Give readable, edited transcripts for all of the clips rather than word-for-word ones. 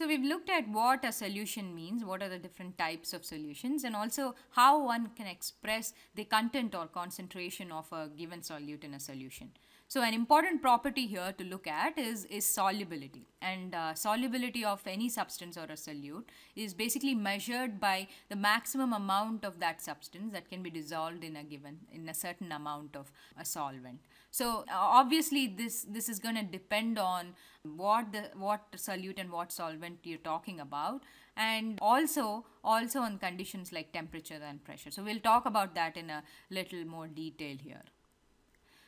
So we've looked at what a solution means, what are the different types of solutions, and also how one can express the content or concentration of a given solute in a solution. So an important property here to look at is solubility. And solubility of any substance or a solute is basically measured by the maximum amount of that substance that can be dissolved in a certain amount of a solvent. So obviously this is going to depend on what solute and what solvent you're talking about, and also on conditions like temperature and pressure. So we'll talk about that in a little more detail here.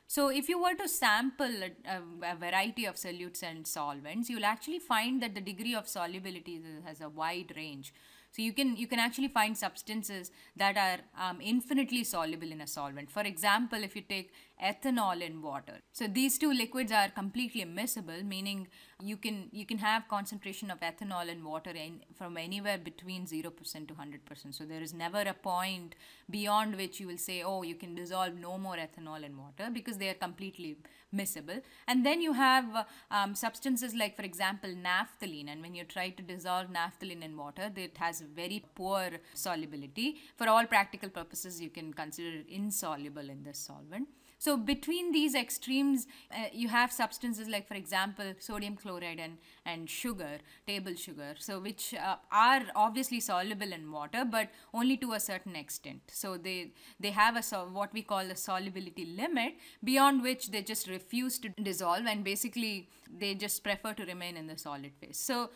So if you were to sample a variety of solutes and solvents, you'll actually find that the degree of solubility has a wide range. So you can actually find substances that are infinitely soluble in a solvent. For example, if you take ethanol in water. So these two liquids are completely immiscible, meaning you can have concentration of ethanol in water from anywhere between 0% to 100%. So there is never a point beyond which you will say, oh, you can dissolve no more ethanol in water, because they are completely miscible. And then you have substances like, for example, naphthalene. And when you try to dissolve naphthalene in water, it has very poor solubility. For all practical purposes, you can consider it insoluble in this solvent. So between these extremes, you have substances like, for example, sodium chloride and sugar, table sugar, so which are obviously soluble in water, but only to a certain extent. So they have what we call a solubility limit, beyond which they just refuse to dissolve, and basically they just prefer to remain in the solid phase. So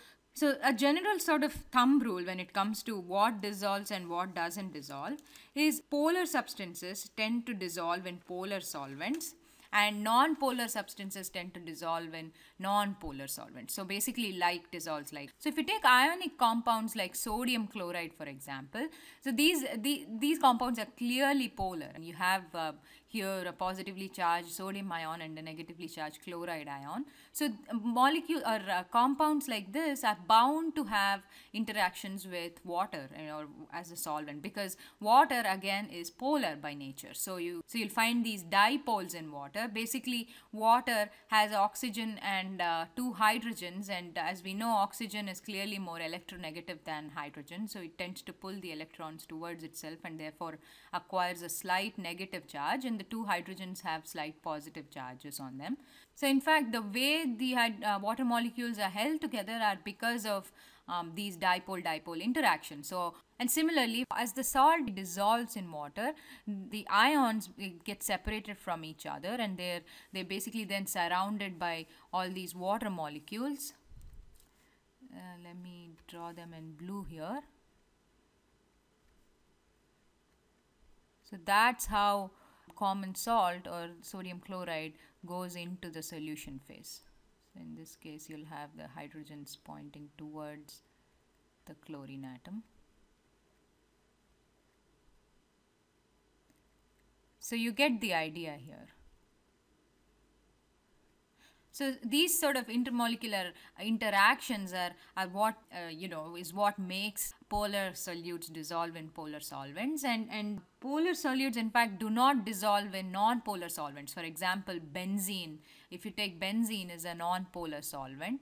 a general sort of thumb rule when it comes to what dissolves and what doesn't dissolve is polar substances tend to dissolve in polar solvents, and non-polar substances tend to dissolve in non-polar solvents. So basically like dissolves like. So if you take ionic compounds like sodium chloride, for example, so these compounds are clearly polar. And you have here a positively charged sodium ion and a negatively charged chloride ion. So molecule or compounds like this are bound to have interactions with water, as a solvent, because water again is polar by nature. So you'll find these dipoles in water. Basically water has oxygen and two hydrogens, and as we know, oxygen is clearly more electronegative than hydrogen, so it tends to pull the electrons towards itself and therefore acquires a slight negative charge, and the two hydrogens have slight positive charges on them. So in fact, the way the water molecules are held together are because of these dipole-dipole interactions. So, and similarly, as the salt dissolves in water, the ions get separated from each other, and they're basically then surrounded by all these water molecules. Let me draw them in blue here. So that's how common salt or sodium chloride goes into the solution phase. So in this case, you'll have the hydrogens pointing towards the chlorine atom. So you get the idea here. So these sort of intermolecular interactions are what is what makes polar solutes dissolve in polar solvents, and polar solutes in fact do not dissolve in non-polar solvents. For example, benzene. If you take benzene as a non-polar solvent,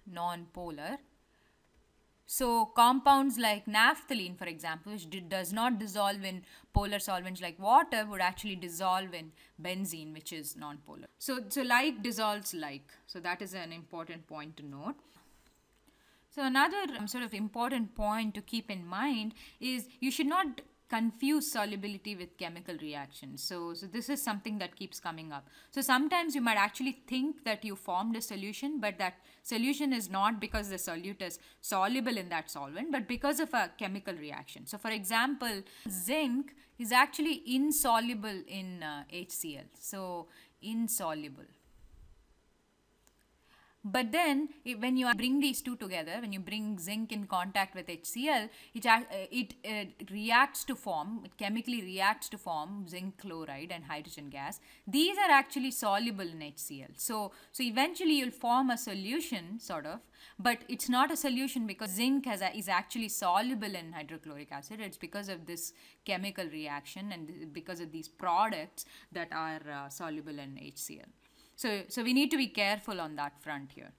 non-polar. So compounds like naphthalene, for example, which does not dissolve in polar solvents like water, would actually dissolve in benzene, which is non-polar. So like dissolves like. So that is an important point to note. So another sort of important point to keep in mind is you should not confuse solubility with chemical reactions. So this is something that keeps coming up. So sometimes you might actually think that you formed a solution, but that solution is not because the solute is soluble in that solvent, but because of a chemical reaction. So for example, zinc is actually insoluble in HCl. So insoluble. But then when you bring these two together, when you bring zinc in contact with HCl, it reacts to form, it chemically reacts to form zinc chloride and hydrogen gas. These are actually soluble in HCl. So eventually you'll form a solution sort of, but it's not a solution because zinc is actually soluble in hydrochloric acid. It's because of this chemical reaction and because of these products that are soluble in HCl. So we need to be careful on that front here.